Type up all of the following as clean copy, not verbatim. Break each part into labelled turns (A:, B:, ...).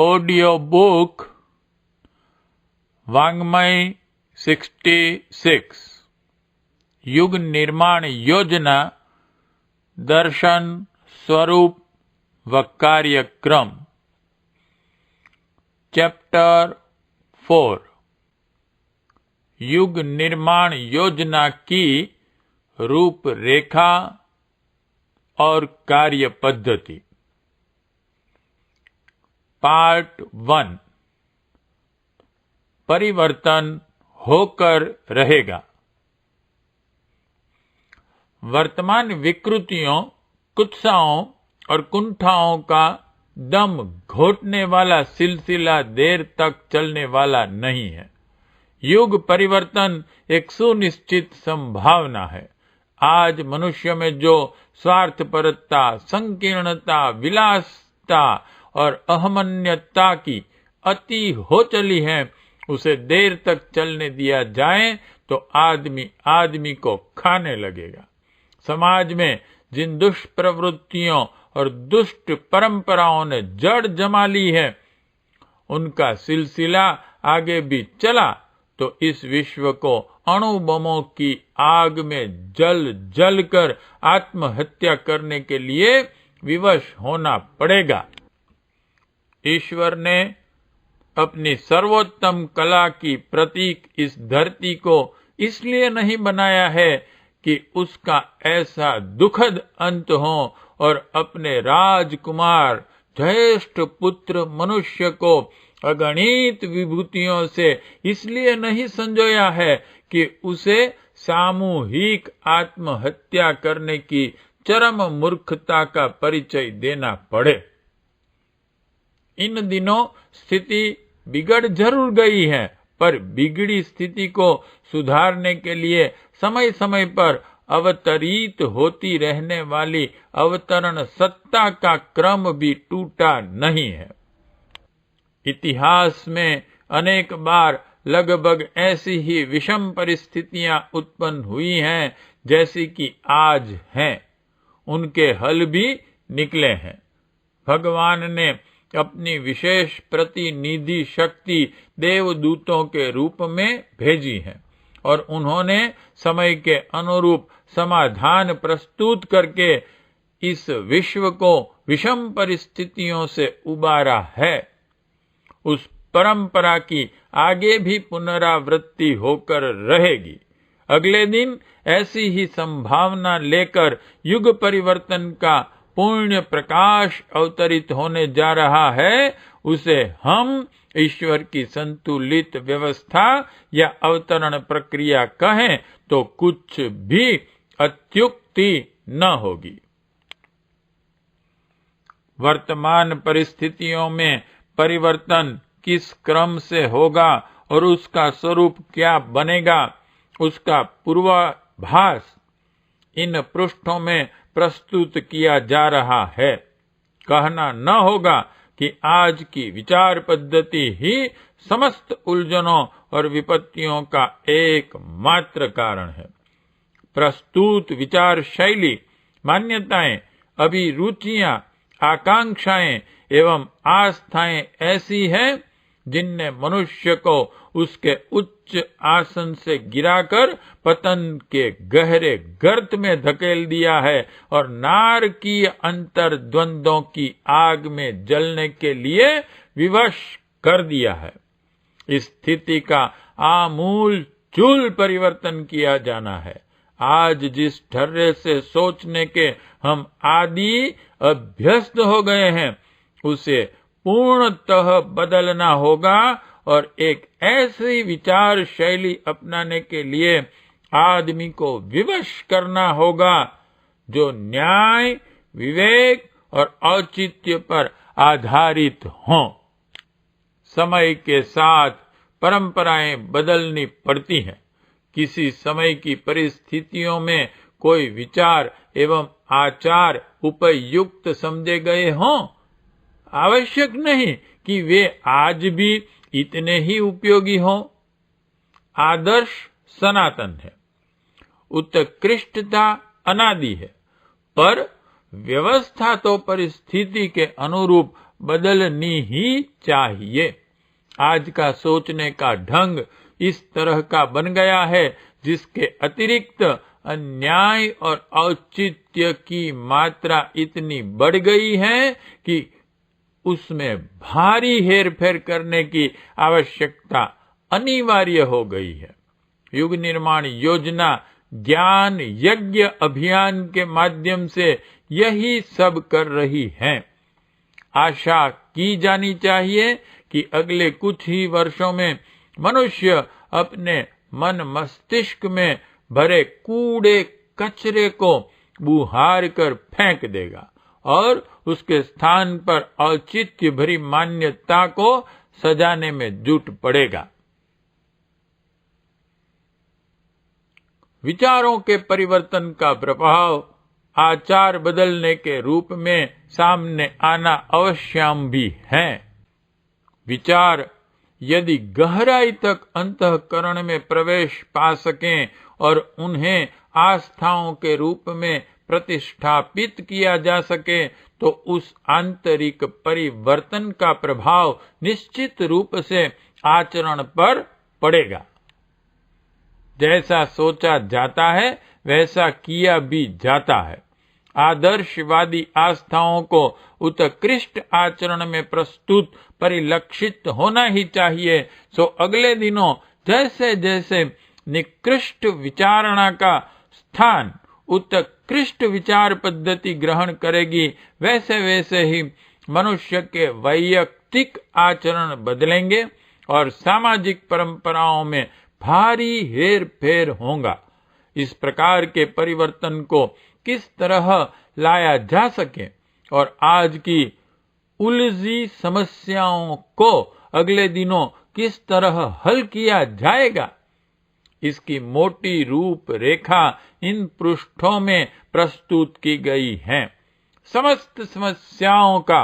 A: Audio book वाङ्मय 66 युग निर्माण योजना दर्शन स्वरूप व कार्यक्रम चैप्टर 4 युग निर्माण योजना की रूपरेखा और कार्य पद्धति। पार्ट 1 परिवर्तन होकर रहेगा। वर्तमान विकृतियों, कुत्साओं और कुंठाओं का दम घोटने वाला सिलसिला देर तक चलने वाला नहीं है। युग परिवर्तन एक सुनिश्चित संभावना है। आज मनुष्य में जो स्वार्थपरता, संकीर्णता, विलासता और अहमन्यता की अति हो चली है, उसे देर तक चलने दिया जाए तो आदमी आदमी को खाने लगेगा। समाज में जिन दुष्प्रवृत्तियों और दुष्ट परंपराओं ने जड़ जमा ली है, उनका सिलसिला आगे भी चला तो इस विश्व को अणुबमों की आग में जल जल कर आत्महत्या करने के लिए विवश होना पड़ेगा। ईश्वर ने अपनी सर्वोत्तम कला की प्रतीक इस धरती को इसलिए नहीं बनाया है कि उसका ऐसा दुखद अंत हो, और अपने राजकुमार ज्येष्ठ पुत्र मनुष्य को अगणित विभूतियों से इसलिए नहीं संजोया है कि उसे सामूहिक आत्महत्या करने की चरम मूर्खता का परिचय देना पड़े। इन दिनों स्थिति बिगड़ जरूर गई है, पर बिगड़ी स्थिति को सुधारने के लिए समय समय पर अवतरित होती रहने वाली अवतरण सत्ता का क्रम भी टूटा नहीं है। इतिहास में अनेक बार लगभग ऐसी ही विषम परिस्थितियां उत्पन्न हुई हैं जैसी कि आज हैं। उनके हल भी निकले हैं। भगवान ने अपनी विशेष प्रतिनिधि शक्ति देवदूतों के रूप में भेजी है, और उन्होंने समय के अनुरूप समाधान प्रस्तुत करके इस विश्व को विषम परिस्थितियों से उबारा है। उस परंपरा की आगे भी पुनरावृत्ति होकर रहेगी। अगले दिन ऐसी ही संभावना लेकर युग परिवर्तन का पूर्ण प्रकाश अवतरित होने जा रहा है। उसे हम ईश्वर की संतुलित व्यवस्था या अवतरण प्रक्रिया कहें तो कुछ भी अत्युक्ति न होगी। वर्तमान परिस्थितियों में परिवर्तन किस क्रम से होगा और उसका स्वरूप क्या बनेगा, उसका पूर्वाभास इन पृष्ठों में प्रस्तुत किया जा रहा है। कहना न होगा कि आज की विचार पद्धति ही समस्त उलझनों और विपत्तियों का एकमात्र कारण है। प्रस्तुत विचार शैली, मान्यताएं, अभिरुचियां, आकांक्षाएं एवं आस्थाएं ऐसी हैं जिनने मनुष्य को उसके उच्च आसन से गिराकर पतन के गहरे गर्त में धकेल दिया है और नारकीय अंतर्द्वंद्वों की आग में जलने के लिए विवश कर दिया है। इस स्थिति का आमूल चूल परिवर्तन किया जाना है। आज जिस ढर्रे से सोचने के हम आदि अभ्यस्त हो गए हैं, उसे पूर्णतः बदलना होगा और एक ऐसी विचार शैली अपनाने के लिए आदमी को विवश करना होगा जो न्याय, विवेक और औचित्य पर आधारित हों। समय के साथ परंपराएं बदलनी पड़ती हैं। किसी समय की परिस्थितियों में कोई विचार एवं आचार उपयुक्त समझे गए हों, आवश्यक नहीं कि वे आज भी इतने ही उपयोगी हों। आदर्श सनातन है, उत्कृष्टता अनादि है, पर व्यवस्था तो परिस्थिति के अनुरूप बदलनी ही चाहिए। आज का सोचने का ढंग इस तरह का बन गया है जिसके अतिरिक्त अन्याय और औचित्य की मात्रा इतनी बढ़ गई है कि उसमें भारी हेरफेर करने की आवश्यकता अनिवार्य हो गई है। युग निर्माण योजना ज्ञान यज्ञ अभियान के माध्यम से यही सब कर रही है। आशा की जानी चाहिए कि अगले कुछ ही वर्षों में मनुष्य अपने मन मस्तिष्क में भरे कूड़े कचरे को बुहार कर फेंक देगा और उसके स्थान पर औचित्य भरी मान्यता को सजाने में जुट पड़ेगा। विचारों के परिवर्तन का प्रभाव आचार बदलने के रूप में सामने आना अवश्यम भी है। विचार यदि गहराई तक अंतःकरण में प्रवेश पा सकें और उन्हें आस्थाओं के रूप में प्रतिष्ठापित किया जा सके तो उस आंतरिक परिवर्तन का प्रभाव निश्चित रूप से आचरण पर पड़ेगा। जैसा सोचा जाता है वैसा किया भी जाता है। आदर्शवादी आस्थाओं को उत्कृष्ट आचरण में प्रस्तुत परिलक्षित होना ही चाहिए। सो अगले दिनों जैसे जैसे निकृष्ट विचारणा का स्थान उत्कृष्ट विचार पद्धति ग्रहण करेगी वैसे वैसे ही मनुष्य के वैयक्तिक आचरण बदलेंगे और सामाजिक परंपराओं में भारी हेर फेर होगा। इस प्रकार के परिवर्तन को किस तरह लाया जा सके और आज की उलझी समस्याओं को अगले दिनों किस तरह हल किया जाएगा, इसकी मोटी रूपरेखा इन पृष्ठों में प्रस्तुत की गई है। समस्त समस्याओं का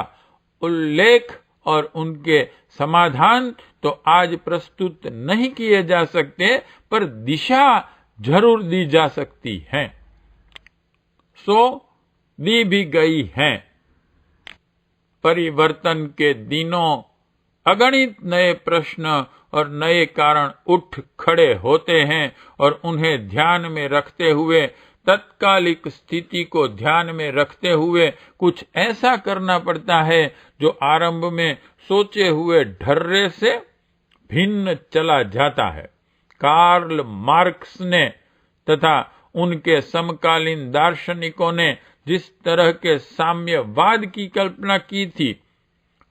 A: उल्लेख और उनके समाधान तो आज प्रस्तुत नहीं किए जा सकते, पर दिशा जरूर दी जा सकती है, सो दी भी गई है। परिवर्तन के दिनों अगणित नए प्रश्न और नए कारण उठ खड़े होते हैं और उन्हें ध्यान में रखते हुए, तत्कालिक स्थिति को ध्यान में रखते हुए कुछ ऐसा करना पड़ता है जो आरंभ में सोचे हुए ढर्रे से भिन्न चला जाता है। कार्ल मार्क्स ने तथा उनके समकालीन दार्शनिकों ने जिस तरह के साम्यवाद की कल्पना की थी,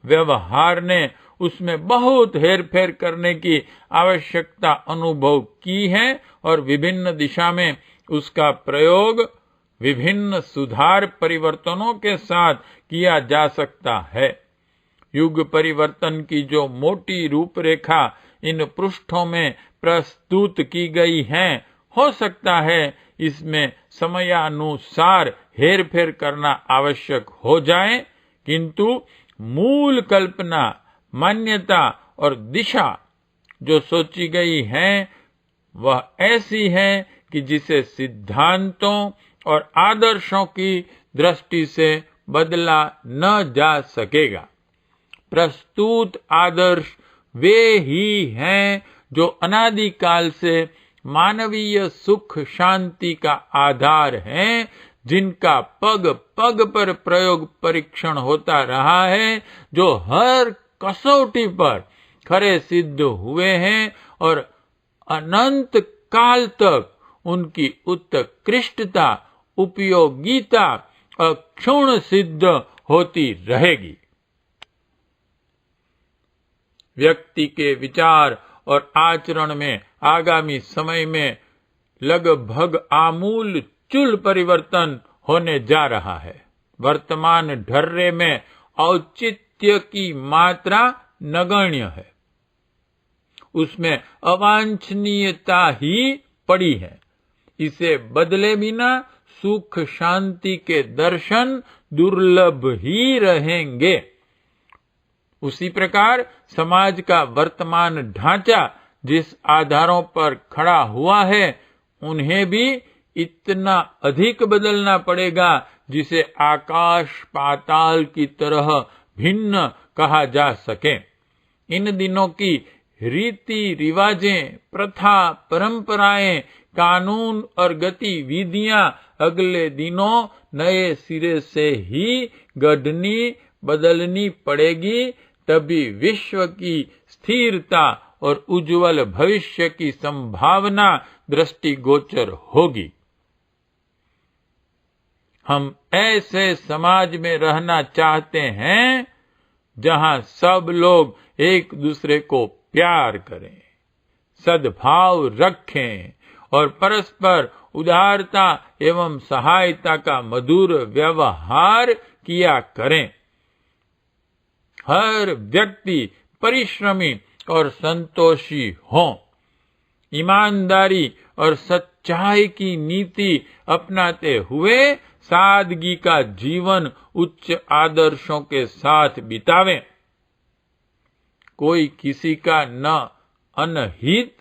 A: व्यवहार ने उसमें बहुत हेरफेर करने की आवश्यकता अनुभव की है और विभिन्न दिशा में उसका प्रयोग विभिन्न सुधार परिवर्तनों के साथ किया जा सकता है। युग परिवर्तन की जो मोटी रूपरेखा इन पृष्ठों में प्रस्तुत की गई है, हो सकता है इसमें समयानुसार हेरफेर करना आवश्यक हो जाए, किंतु मूल कल्पना, मान्यता और दिशा जो सोची गई है वह ऐसी है कि जिसे सिद्धांतों और आदर्शों की दृष्टि से बदला न जा सकेगा। प्रस्तुत आदर्श वे ही हैं जो अनादिकाल से मानवीय सुख शांति का आधार हैं, जिनका पग पग पर प्रयोग परीक्षण होता रहा है, जो हर कसौटी पर खरे सिद्ध हुए हैं और अनंत काल तक उनकी उत्कृष्टता, उपयोगिता अक्षुण्ण सिद्ध होती रहेगी। व्यक्ति के विचार और आचरण में आगामी समय में लगभग आमूल चूल परिवर्तन होने जा रहा है। वर्तमान ढर्रे में औचित्य की मात्रा नगण्य है, उसमें अवांछनीयता ही पड़ी है। इसे बदले बिना सुख शांति के दर्शन दुर्लभ ही रहेंगे। उसी प्रकार समाज का वर्तमान ढांचा जिस आधारों पर खड़ा हुआ है, उन्हें भी इतना अधिक बदलना पड़ेगा जिसे आकाश पाताल की तरह भिन्न कहा जा सके। इन दिनों की रीति रिवाजें, प्रथा, परंपराएं, कानून और गतिविधियां अगले दिनों नए सिरे से ही गढ़नी बदलनी पड़ेगी, तभी विश्व की स्थिरता और उज्जवल भविष्य की संभावना दृष्टिगोचर होगी। हम ऐसे समाज में रहना चाहते हैं जहां सब लोग एक दूसरे को प्यार करें, सद्भाव रखें और परस्पर उदारता एवं सहायता का मधुर व्यवहार किया करें। हर व्यक्ति परिश्रमी और संतोषी हो, ईमानदारी और सच्चाई की नीति अपनाते हुए सादगी का जीवन उच्च आदर्शों के साथ बितावें। कोई किसी का न अनहित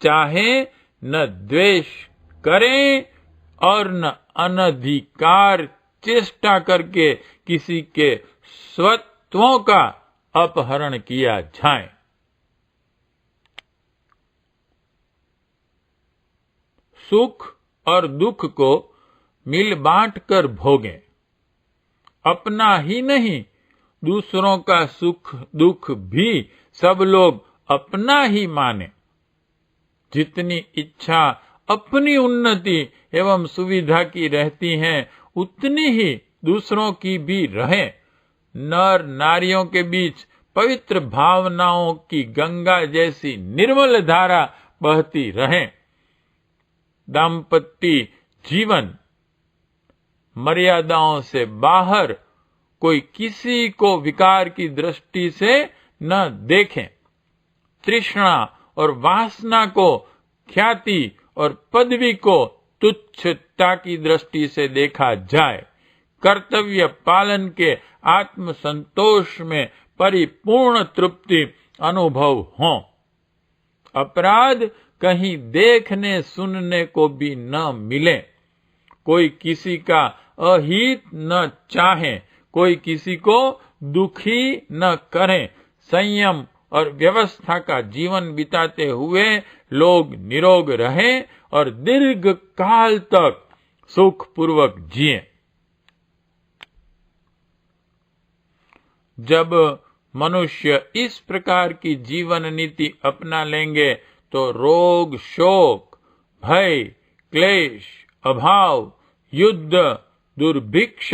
A: चाहे, न द्वेष करें और न अनधिकार चेष्टा करके किसी के स्वत्वों का अपहरण किया जाए। सुख और दुख को मिल बांट कर भोगें। अपना ही नहीं, दूसरों का सुख दुख भी सब लोग अपना ही माने। जितनी इच्छा अपनी उन्नति एवं सुविधा की रहती है, उतनी ही दूसरों की भी रहे। नर नारियों के बीच पवित्र भावनाओं की गंगा जैसी निर्मल धारा बहती रहे। दाम्पत्य जीवन मर्यादाओं से बाहर कोई किसी को विकार की दृष्टि से न देखें। तृष्णा और वासना को, ख्याति और पदवी को तुच्छता की दृष्टि से देखा जाए। कर्तव्य पालन के आत्म संतोष में परिपूर्ण तृप्ति अनुभव हो। अपराध कहीं देखने सुनने को भी न मिले। कोई किसी का अहित न चाहे, कोई किसी को दुखी न करे। संयम और व्यवस्था का जीवन बिताते हुए लोग निरोग रहें और दीर्घ काल तक सुखपूर्वक जिएं। जब मनुष्य इस प्रकार की जीवन नीति अपना लेंगे तो रोग, शोक, भय, क्लेश, अभाव, युद्ध, दुर्भिक्ष,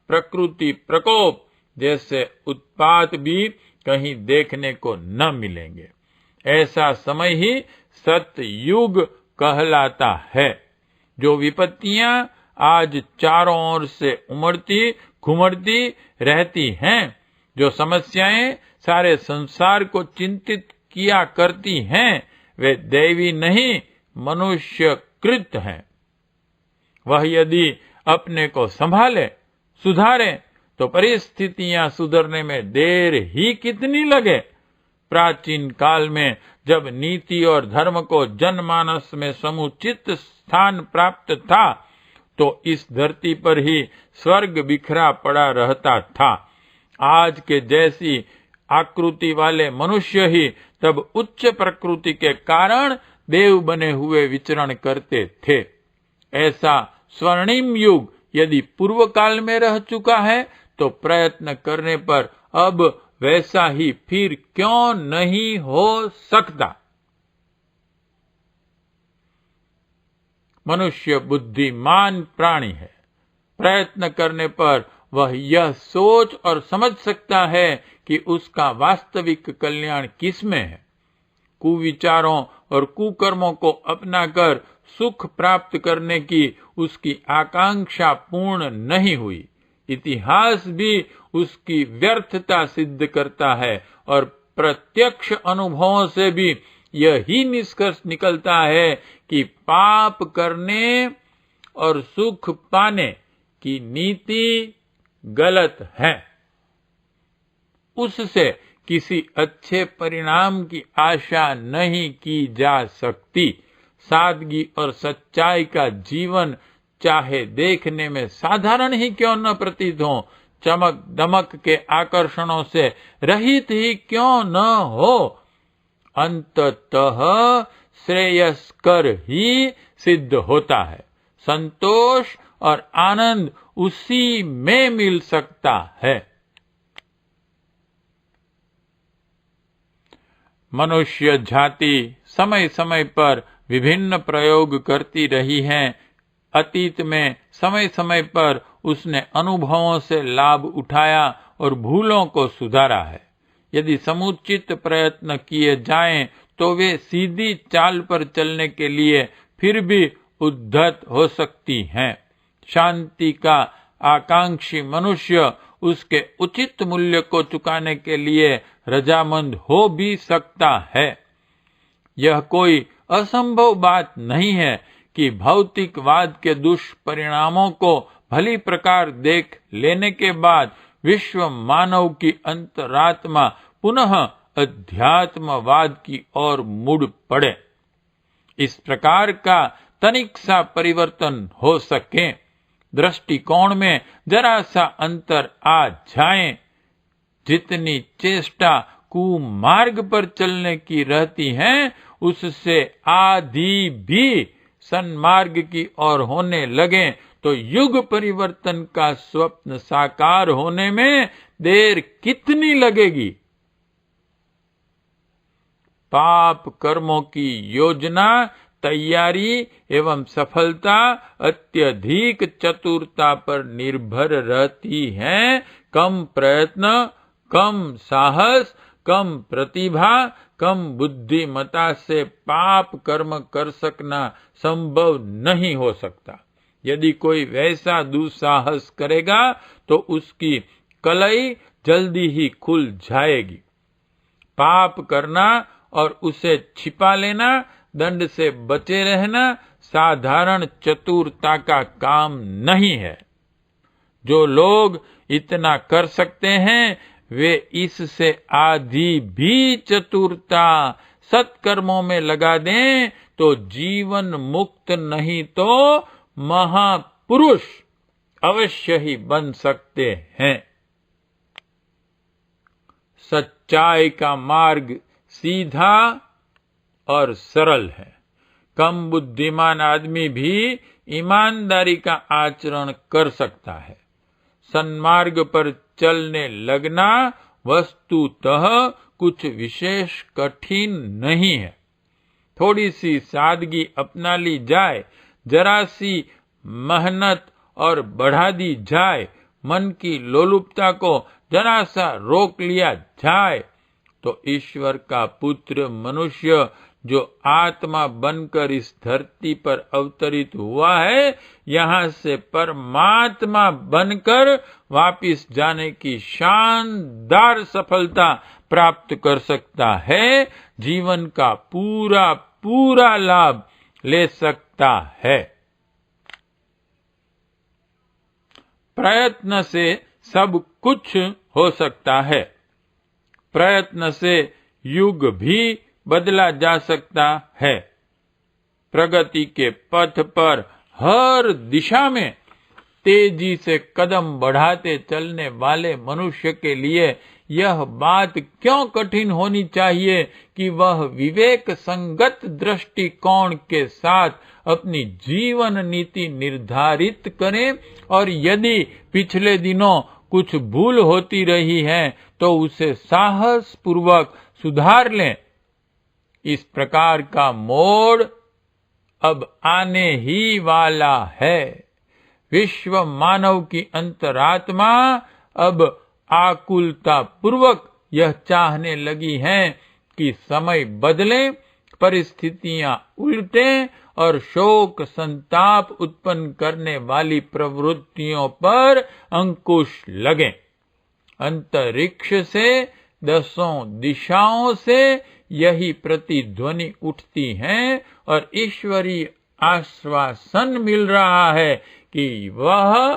A: प्रकृति प्रकोप जैसे उत्पात भी कहीं देखने को न मिलेंगे। ऐसा समय ही सतयुग कहलाता है। जो विपत्तियां आज चारों ओर से उमड़ती घुमड़ती रहती हैं, जो समस्याएं सारे संसार को चिंतित किया करती हैं, वे दैवी नहीं मनुष्य कृत हैं। वह यदि अपने को संभाले, सुधारे, तो परिस्थितियां सुधरने में देर ही कितनी लगे। प्राचीन काल में जब नीति और धर्म को जनमानस में समुचित स्थान प्राप्त था, तो इस धरती पर ही स्वर्ग बिखरा पड़ा रहता था। आज के जैसी आकृति वाले मनुष्य ही तब उच्च प्रकृति के कारण देव बने हुए विचरण करते थे। ऐसा स्वर्णिम युग यदि पूर्व काल में रह चुका है, तो प्रयत्न करने पर अब वैसा ही फिर क्यों नहीं हो सकता। मनुष्य बुद्धिमान प्राणी है। प्रयत्न करने पर वह यह सोच और समझ सकता है कि उसका वास्तविक कल्याण किसमें है। कुविचारों और कुकर्मों को अपनाकर सुख प्राप्त करने की उसकी आकांक्षा पूर्ण नहीं हुई। इतिहास भी उसकी व्यर्थता सिद्ध करता है और प्रत्यक्ष अनुभवों से भी यही निष्कर्ष निकलता है कि पाप करने और सुख पाने की नीति गलत है। उससे किसी अच्छे परिणाम की आशा नहीं की जा सकती। सादगी और सच्चाई का जीवन चाहे देखने में साधारण ही क्यों न प्रतीत हो, चमक दमक के आकर्षणों से रहित ही क्यों न हो, अंततः श्रेयस्कर ही सिद्ध होता है। संतोष और आनंद उसी में मिल सकता है। मनुष्य जाति समय समय पर विभिन्न प्रयोग करती रही है। अतीत में समय समय पर उसने अनुभवों से लाभ उठाया और भूलों को सुधारा है। यदि समुचित प्रयत्न किए जाएं तो वे सीधी चाल पर चलने के लिए फिर भी उद्धत हो सकती हैं। शांति का आकांक्षी मनुष्य उसके उचित मूल्य को चुकाने के लिए रजामंद हो भी सकता है। यह कोई असंभव बात नहीं है कि भौतिकवाद के दुष्परिणामों को भली प्रकार देख लेने के बाद विश्व मानव की अंतरात्मा पुनः अध्यात्मवाद की ओर मुड़ पड़े। इस प्रकार का तनिक सा परिवर्तन हो सके, दृष्टिकोण में जरा सा अंतर आ जाए, जितनी चेष्टा कुमार्ग पर चलने की रहती है उससे आधी भी सन्मार्ग की ओर होने लगे तो युग परिवर्तन का स्वप्न साकार होने में देर कितनी लगेगी। पाप कर्मों की योजना, तैयारी एवं सफलता अत्यधिक चतुरता पर निर्भर रहती है। कम प्रयत्न, कम साहस, कम प्रतिभा, कम बुद्धिमता से पाप कर्म कर सकना संभव नहीं हो सकता। यदि कोई वैसा दुस्साहस करेगा तो उसकी कलई जल्दी ही खुल जाएगी। पाप करना और उसे छिपा लेना, दंड से बचे रहना साधारण चतुरता का काम नहीं है। जो लोग इतना कर सकते हैं वे इससे आधी भी चतुरता सत्कर्मों में लगा दें तो जीवन मुक्त नहीं तो महापुरुष अवश्य ही बन सकते हैं। सच्चाई का मार्ग सीधा और सरल है। कम बुद्धिमान आदमी भी ईमानदारी का आचरण कर सकता है। सन्मार्ग पर चलने लगना वस्तुतः कुछ विशेष कठिन नहीं है। थोड़ी सी सादगी अपना ली जाए, जरा सी मेहनत और बढ़ा दी जाए, मन की लोलुपता को जरा सा रोक लिया जाए तो ईश्वर का पुत्र मनुष्य जो आत्मा बनकर इस धरती पर अवतरित हुआ है, यहाँ से परमात्मा बनकर वापिस जाने की शानदार सफलता प्राप्त कर सकता है, जीवन का पूरा पूरा लाभ ले सकता है। प्रयत्न से सब कुछ हो सकता है। प्रयत्न से युग भी बदला जा सकता है। प्रगति के पथ पर हर दिशा में तेजी से कदम बढ़ाते चलने वाले मनुष्य के लिए यह बात क्यों कठिन होनी चाहिए कि वह विवेक संगत दृष्टिकोण के साथ अपनी जीवन नीति निर्धारित करें और यदि पिछले दिनों कुछ भूल होती रही है तो उसे साहस पूर्वक सुधार लें। इस प्रकार का मोड़ अब आने ही वाला है। विश्व मानव की अंतरात्मा अब आकुलता पूर्वक यह चाहने लगी है कि समय बदले, परिस्थितियां उल्टें और शोक संताप उत्पन्न करने वाली प्रवृत्तियों पर अंकुश लगे। अंतरिक्ष से, दसों दिशाओं से यही प्रतिध्वनि उठती है और ईश्वरीय आश्वासन मिल रहा है कि वह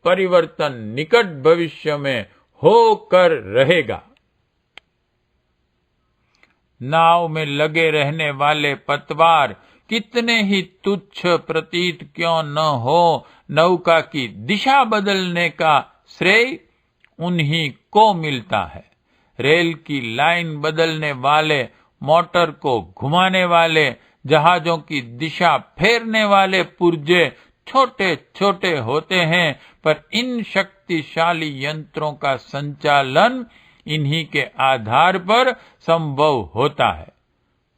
A: परिवर्तन निकट भविष्य में होकर रहेगा। नाव में लगे रहने वाले पतवार कितने ही तुच्छ प्रतीत क्यों न हो, नौका की दिशा बदलने का श्रेय उन्हीं को मिलता है। रेल की लाइन बदलने वाले, मोटर को घुमाने वाले, जहाजों की दिशा फेरने वाले पुर्जे छोटे छोटे होते हैं, पर इन शक्तिशाली यंत्रों का संचालन इन्हीं के आधार पर संभव होता है।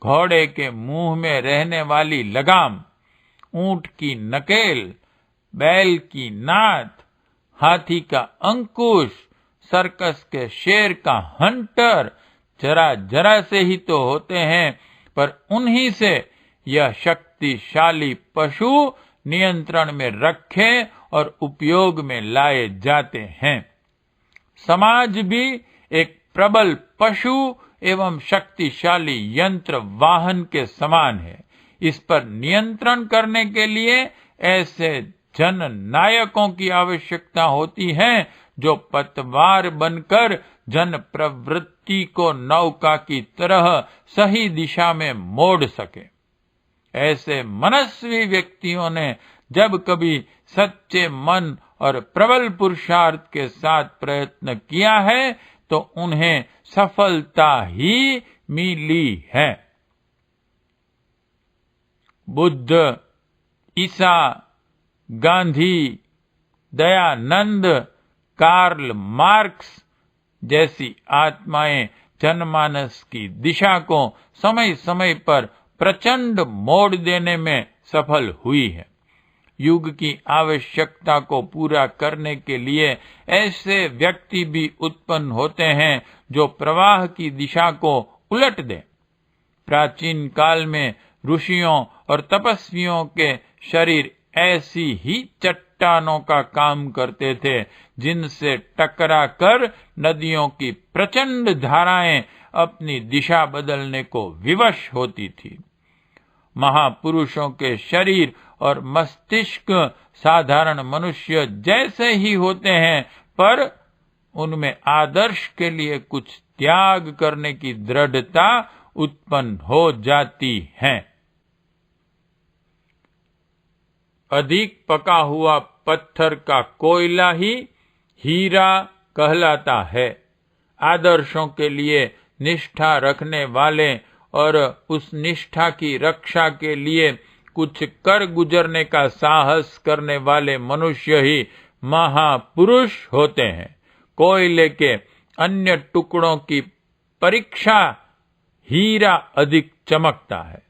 A: घोड़े के मुंह में रहने वाली लगाम, ऊंट की नकेल, बैल की नाथ, हाथी का अंकुश, सर्कस के शेर का हंटर जरा जरा से ही तो होते हैं, पर उन्हीं से यह शक्तिशाली पशु नियंत्रण में रखे और उपयोग में लाए जाते हैं। समाज भी एक प्रबल पशु एवं शक्तिशाली यंत्र वाहन के समान है। इस पर नियंत्रण करने के लिए ऐसे जन नायकों की आवश्यकता होती है जो पतवार बनकर जन प्रवृत्ति को नौका की तरह सही दिशा में मोड़ सके। ऐसे मनस्वी व्यक्तियों ने जब कभी सच्चे मन और प्रबल पुरुषार्थ के साथ प्रयत्न किया है तो उन्हें सफलता ही मिली है। बुद्ध, ईसा, गांधी, दयानंद, कार्ल मार्क्स जैसी आत्माएं जनमानस की दिशा को समय समय पर प्रचंड मोड़ देने में सफल हुई है। युग की आवश्यकता को पूरा करने के लिए ऐसे व्यक्ति भी उत्पन्न होते हैं जो प्रवाह की दिशा को उलट दें। प्राचीन काल में ऋषियों और तपस्वियों के शरीर ऐसी ही चट्टानों का काम करते थे जिनसे टकरा कर नदियों की प्रचंड धाराएं अपनी दिशा बदलने को विवश होती थी। महापुरुषों के शरीर और मस्तिष्क साधारण मनुष्य जैसे ही होते हैं, पर उनमें आदर्श के लिए कुछ त्याग करने की दृढ़ता उत्पन्न हो जाती है। अधिक पका हुआ पत्थर का कोयला ही हीरा कहलाता है। आदर्शों के लिए निष्ठा रखने वाले और उस निष्ठा की रक्षा के लिए कुछ कर गुजरने का साहस करने वाले मनुष्य ही महापुरुष होते हैं। कोयले के अन्य टुकड़ों की परीक्षा हीरा अधिक चमकता है।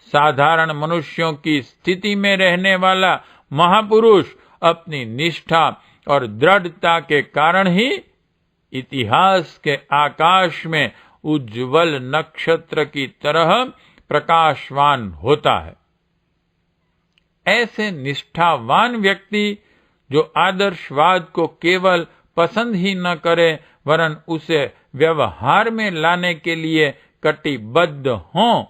A: साधारण मनुष्यों की स्थिति में रहने वाला महापुरुष अपनी निष्ठा और दृढ़ता के कारण ही इतिहास के आकाश में उज्जवल नक्षत्र की तरह प्रकाशवान होता है। ऐसे निष्ठावान व्यक्ति जो आदर्शवाद को केवल पसंद ही न करे वरन उसे व्यवहार में लाने के लिए कटिबद्ध हों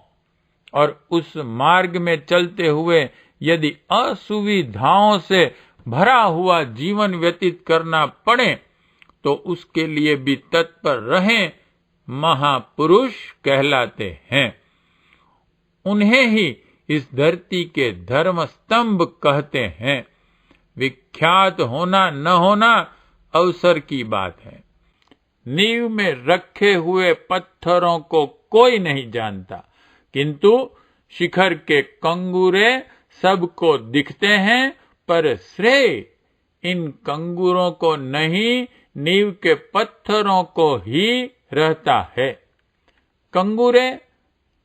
A: और उस मार्ग में चलते हुए यदि असुविधाओं से भरा हुआ जीवन व्यतीत करना पड़े तो उसके लिए भी तत्पर रहें, महापुरुष कहलाते हैं। उन्हें ही इस धरती के धर्म स्तंभ कहते हैं। विख्यात होना न होना अवसर की बात है। नींव में रखे हुए पत्थरों को कोई नहीं जानता, किंतु शिखर के कंगूरे सबको दिखते हैं, पर श्रेय इन कंगूरों को नहीं, नींव के पत्थरों को ही रहता है। कंगूरे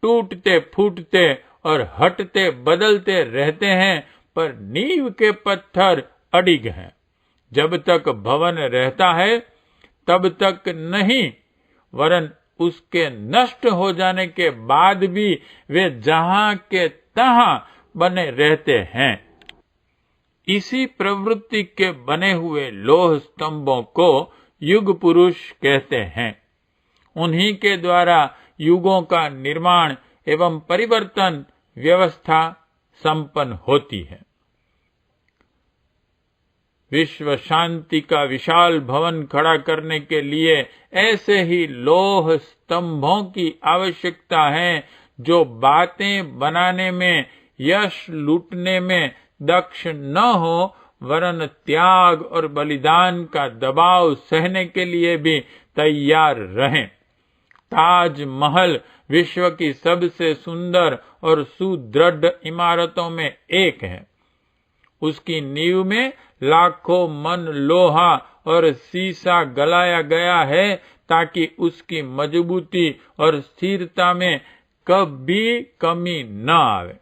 A: टूटते फूटते और हटते बदलते रहते हैं, पर नींव के पत्थर अडिग हैं। जब तक भवन रहता है तब तक नहीं, वरन उसके नष्ट हो जाने के बाद भी वे जहां के तहां बने रहते हैं। इसी प्रवृत्ति के बने हुए लोह स्तंभों को युग पुरुष कहते हैं। उन्हीं के द्वारा युगों का निर्माण एवं परिवर्तन व्यवस्था संपन्न होती है। विश्व शांति का विशाल भवन खड़ा करने के लिए ऐसे ही लोह स्तंभों की आवश्यकता है जो बातें बनाने में, यश लूटने में दक्ष न हो वरन त्याग और बलिदान का दबाव सहने के लिए भी तैयार रहें। ताजमहल विश्व की सबसे सुंदर और सुदृढ़ इमारतों में एक है। उसकी नींव में लाखों मन लोहा और शीशा गलाया गया है ताकि उसकी मजबूती और स्थिरता में कभी कमी न आवे।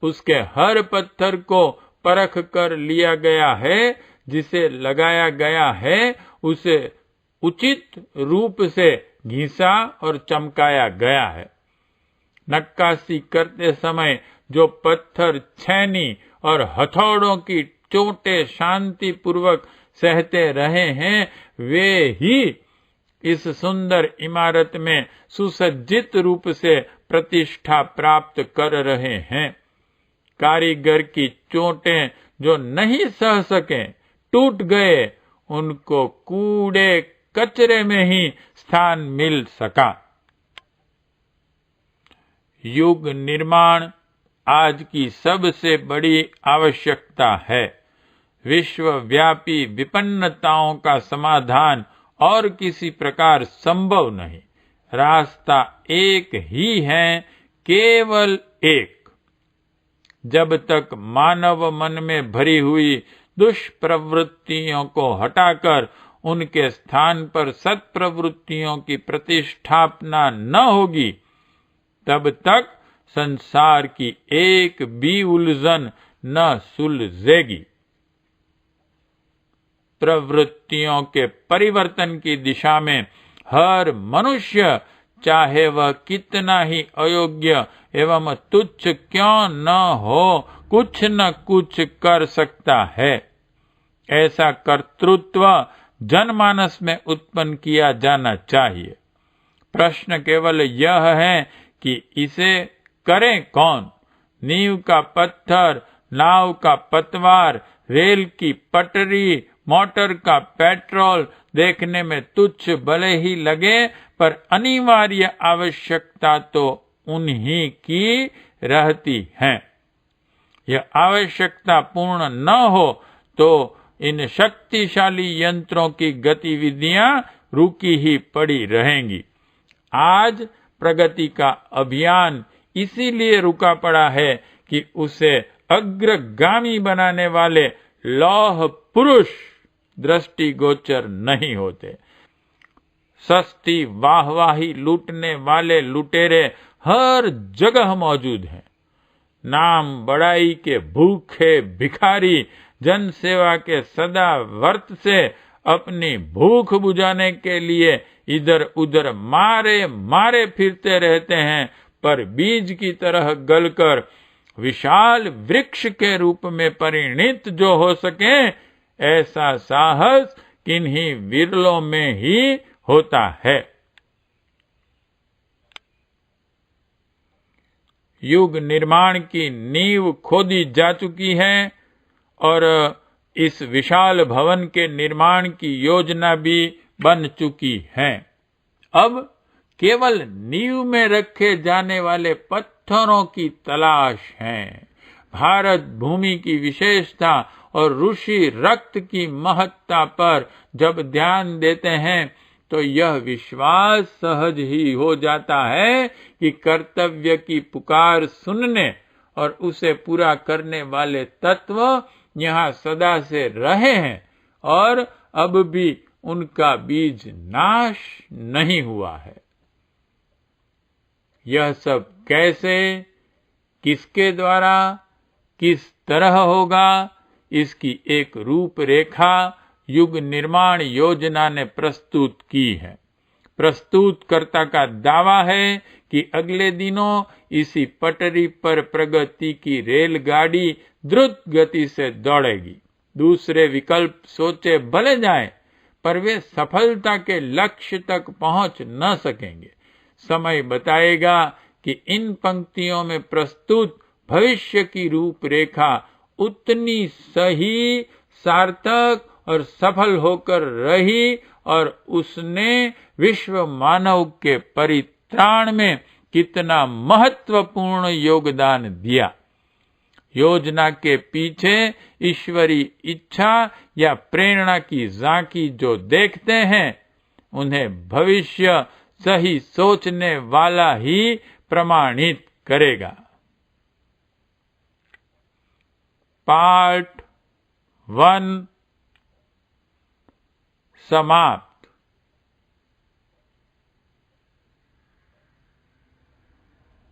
A: उसके हर पत्थर को परख कर लिया गया है, जिसे लगाया गया है उसे उचित रूप से घिसा और चमकाया गया है। नक्काशी करते समय जो पत्थर छैनी और हथौड़ों की चोटें शांति पूर्वक सहते रहे हैं, वे ही इस सुंदर इमारत में सुसज्जित रूप से प्रतिष्ठा प्राप्त कर रहे हैं। कारीगर की चोटें जो नहीं सह सके, टूट गए, उनको कूड़े कचरे में ही स्थान मिल सका। युग निर्माण आज की सबसे बड़ी आवश्यकता है। विश्वव्यापी विपन्नताओं का समाधान और किसी प्रकार संभव नहीं। रास्ता एक ही है, केवल एक। जब तक मानव मन में भरी हुई दुष्प्रवृत्तियों को हटाकर उनके स्थान पर सत्प्रवृत्तियों की प्रतिष्ठापना न होगी, तब तक संसार की एक भी उलझन न सुलझेगी। प्रवृत्तियों के परिवर्तन की दिशा में हर मनुष्य, चाहे वह कितना ही अयोग्य एवं तुच्छ क्यों न हो, कुछ न कुछ कर सकता है। ऐसा कर्तृत्व जनमानस में उत्पन्न किया जाना चाहिए। प्रश्न केवल यह है कि इसे करे कौन। नींव का पत्थर, नाव का पतवार, रेल की पटरी, मोटर का पेट्रोल देखने में तुच्छ भले ही लगे, पर अनिवार्य आवश्यकता तो उन्हीं की रहती है। यह आवश्यकता पूर्ण न हो तो इन शक्तिशाली यंत्रों की गतिविधियां रुकी ही पड़ी रहेंगी। आज प्रगति का अभियान इसीलिए रुका पड़ा है कि उसे अग्रगामी बनाने वाले लौह पुरुष दृष्टिगोचर नहीं होते। सस्ती वाहवाही लूटने वाले लुटेरे हर जगह मौजूद हैं। नाम बड़ाई के भूखे भिखारी जन सेवा के सदा वर्त से अपनी भूख बुझाने के लिए इधर उधर मारे मारे फिरते रहते हैं, पर बीज की तरह गलकर विशाल वृक्ष के रूप में परिणित जो हो सके, ऐसा साहस किन्हीं विरलों में ही होता है। युग निर्माण की नींव खोदी जा चुकी है और इस विशाल भवन के निर्माण की योजना भी बन चुकी है। अब केवल नींव में रखे जाने वाले पत्थरों की तलाश है। भारत भूमि की विशेषता और ऋषि रक्त की महत्ता पर जब ध्यान देते हैं तो यह विश्वास सहज ही हो जाता है कि कर्तव्य की पुकार सुनने और उसे पूरा करने वाले तत्व यहाँ सदा से रहे हैं और अब भी उनका बीज नाश नहीं हुआ है। यह सब कैसे, किसके द्वारा, किस तरह होगा, इसकी एक रूपरेखा युग निर्माण योजना ने प्रस्तुत की है। प्रस्तुतकर्ता का दावा है कि अगले दिनों इसी पटरी पर प्रगति की रेलगाड़ी द्रुत गति से दौड़ेगी। दूसरे विकल्प सोचे भले जाएं, पर वे सफलता के लक्ष्य तक पहुंच न सकेंगे। समय बताएगा कि इन पंक्तियों में प्रस्तुत भविष्य की रूपरेखा उतनी सही, सार्थक और सफल होकर रही और उसने विश्व मानव के परित्राण में कितना महत्वपूर्ण योगदान दिया। योजना के पीछे ईश्वरी इच्छा या प्रेरणा की झांकी जो देखते हैं, उन्हें भविष्य सही सोचने वाला ही प्रमाणित करेगा। पार्ट 1 समाप्त।